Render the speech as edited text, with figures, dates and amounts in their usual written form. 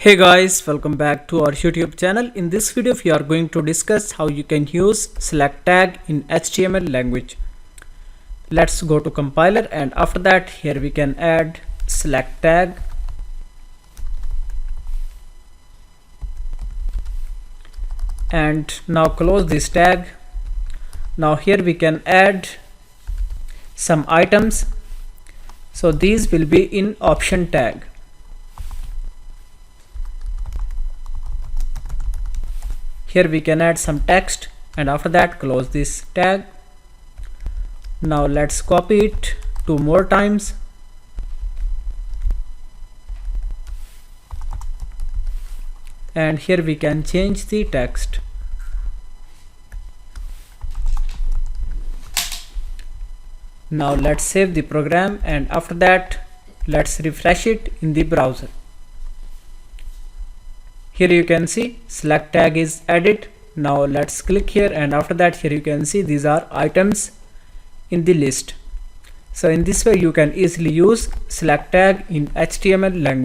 Hey guys, welcome back to our YouTube channel. In this video we are going to discuss how you can use select tag in HTML language. Let's go to compiler, and after that here we can add select tag, and now close this tag. Now here we can add some items, so these will be in option tag. Here we can add some text, and after that close this tag. Now let's copy it 2 more times, and here we can change the text. Now let's save the program, and after that let's refresh it in the browser. Here you can see select tag is added. Now let's click here, and after that here you can see these are items in the list. So in this way you can easily use select tag in HTML language.